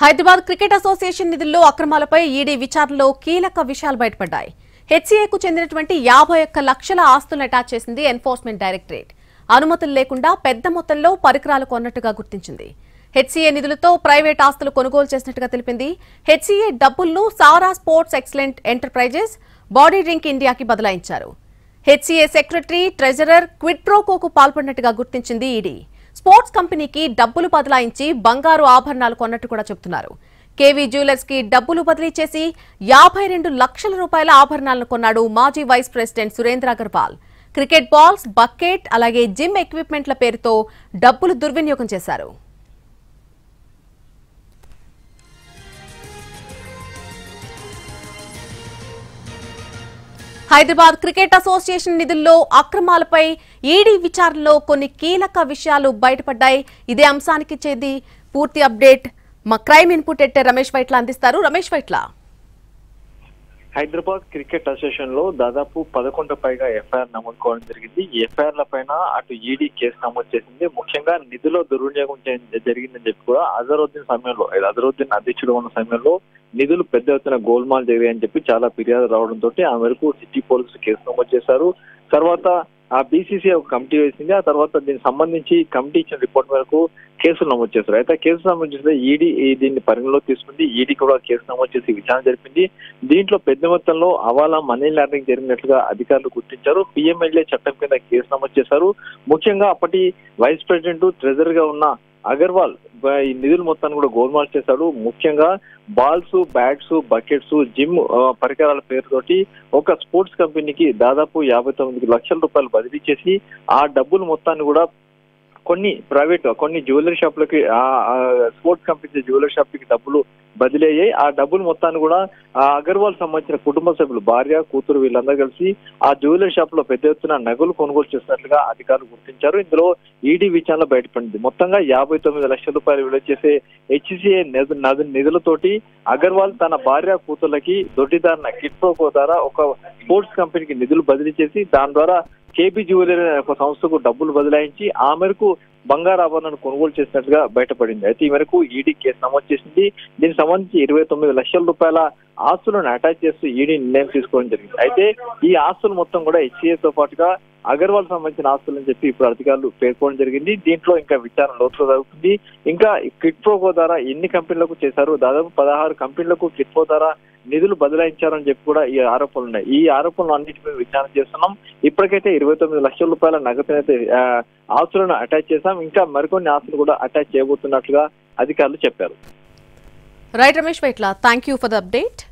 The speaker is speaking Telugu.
హైదరాబాద్ క్రికెట్ అసోసియేషన్ నిధుల్లో అక్రమాలపై ఈడీ విచారణలో కీలక విషయాలు బయటపడ్డాయి. హెచ్సీఏకు చెందినటువంటి 51 లక్షల ఆస్తులను అటాచ్ చేసింది ఎన్ఫోర్స్మెంట్ డైరెక్టరేట్. అనుమతులు లేకుండా పెద్ద మొత్తంలో పరికరాలు కొన్నట్టుగా గుర్తించింది. హెచ్సీఏ నిధులతో ప్రైవేట్ ఆస్తులు కొనుగోలు చేసినట్టుగా తెలిపింది. హెచ్సీఏ డబ్బులను Sara sports excellent enterprises, body drink ఇండియాకి బదలాయించారు. హెచ్సీఏ సెక్రటరీ, ట్రెజరర్ క్విడ్ ప్రోకోకు పాల్పడినట్టుగా గుర్తించింది ఈడీ. స్పోర్ట్స్ కంపెనీకి డబ్బులు బదలాయించి బంగారు ఆభరణాలు కొన్నట్టు కూడా చెబుతున్నారు. కేవీ జ్యువెలర్స్ కి డబ్బులు బదిలీ చేసి 52 లక్షల రూపాయల ఆభరణాలను కొన్నాడు మాజీ vice president Surendra Agarwal. Cricket balls, bucket, అలాగే జిమ్ ఎక్విప్మెంట్ల పేరుతో డబ్బులు దుర్వినియోగం చేశారు. హైదరాబాద్ క్రికెట్ అసోసియేషన్ నిధుల్లో అక్రమాలపై ఈడీ విచారణలో కొన్ని కీలక విషయాలు బయటపడ్డాయి. ఇదే అంశానికి చెంది పూర్తి అప్డేట్ మా crime input editor Ramesh Vaitla అందిస్తారు. రమేష్ వైట్ల, హైదరాబాద్ క్రికెట్ అసోసియేషన్ లో దాదాపు 11 పైగా ఎఫ్ఐఆర్ నమోదు కావడం జరిగింది. ఈ ఎఫ్ఐఆర్ల పైన అటు ఈడీ కేసు నమోదు చేసింది. ముఖ్యంగా నిధుల దుర్వినియోగం జరిగిందని చెప్పి కూడా అజరుద్దీన్ అధ్యక్షుడు ఉన్న సమయంలో నిధులు పెద్ద ఎత్తున గోల్మాల్ జరిగాయని చెప్పి చాలా ఫిర్యాదు రావడంతో ఆ మేరకు సిటీ పోలీసులు కేసు నమోదు చేశారు. తర్వాత ఆ బీసీసీ ఒక కమిటీ వేసింది. ఆ తర్వాత దీనికి సంబంధించి కమిటీ ఇచ్చిన రిపోర్ట్ మేరకు కేసులు నమోదు చేశారు. అయితే కేసు సంబంధించి ఈడీ దీన్ని పరిగణలో తీసుకుంది. ఈడీ కూడా కేసు నమోదు చేసి విచారణ జరిపింది. దీంట్లో పెద్ద మొత్తంలో హవాలా, మనీ లాండరింగ్ జరిగినట్లుగా అధికారులు గుర్తించారు. పిఎంఎల్ఏ చట్టం కింద కేసు నమోదు చేశారు. ముఖ్యంగా అప్పటి వైస్ ప్రెసిడెంట్, ట్రెజరర్ గా ఉన్న అగర్వాల్ ఈ నిధులు మొత్తాన్ని కూడా గోల్మాల్ చేశాడు. ముఖ్యంగా బాల్స్, బ్యాట్స్, బకెట్స్, జిమ్ పరికరాల పేరుతోటి ఒక స్పోర్ట్స్ కంపెనీకి దాదాపు 59 లక్షల రూపాయలు బదిలీ చేసి ఆ డబ్బులు మొత్తాన్ని కూడా కొన్ని జ్యువెలరీ షాపులకి, స్పోర్ట్స్ కంపెనీ జ్యువెలరీ షాపులకి డబ్బులు బదిలీ అయ్యాయి. ఆ డబ్బులు మొత్తాన్ని కూడా అగర్వాల్ సంబంధించిన కుటుంబ సభ్యులు, భార్య, కూతురు వీళ్ళందరూ కలిసి ఆ జ్యువెలరీ షాప్ లో పెద్ద ఎత్తున నగలు కొనుగోలు చేస్తున్నట్లుగా అధికారులు గుర్తించారు. ఇందులో ఈడీ విచారణ బయటపడింది. మొత్తంగా 59 లక్షల రూపాయలు విలువ చేసే హెచ్సీఏ నిధులతోటి అగర్వాల్ తన భార్య, కూతుర్లకి దొడ్డిదారిన కిడ్ ప్రోకో ద్వారా ఒక స్పోర్ట్స్ కంపెనీకి నిధులు బదిలీ చేసి దాని ద్వారా కేబీ జ్యువెలరీ అనే ఒక సంస్థకు డబ్బులు బదలాయించి ఆ మేరకు బంగారు ఆభరణాలను కొనుగోలు చేసినట్టుగా బయటపడింది. అయితే ఈ మేరకు ఈడీ కేసు నమోదు చేసింది. దీనికి సంబంధించి 29 లక్షల రూపాయల ఆస్తులను అటాచ్ చేస్తూ ఈడీ నిర్ణయం తీసుకోవడం జరిగింది. అయితే ఈ ఆస్తులు మొత్తం కూడా హెచ్సీఏతో పాటుగా అగర్వాల్ సంబంధించిన ఆస్తులని చెప్పి ఇప్పుడు అధికారులు పేర్కొనడం జరిగింది. దీంట్లో ఇంకా విచారణ లోతుగా జరుగుతుంది. ఇంకా కిడ్ ప్రోకో ద్వారా ఎన్ని కంపెనీలకు చేశారు, దాదాపు 16 కంపెనీలకు కిడ్ ప్రో ద్వారా నిధులు బదలాయించారని చెప్పి కూడా ఈ ఆరోపణలు ఉన్నాయి. ఈ ఆరోపణలు అన్నిటిపై విచారణ చేస్తున్నాం. ఇప్పటికైతే 29 లక్షల రూపాయల నగదునైతే ఆస్తులను అటాచ్ చేశాం. ఇంకా మరికొన్ని ఆస్తులు కూడా అటాచ్ చేయబోతున్నట్లుగా అధికారులు చెప్పారు. Right Ramesh Vaitla, thank you for the update.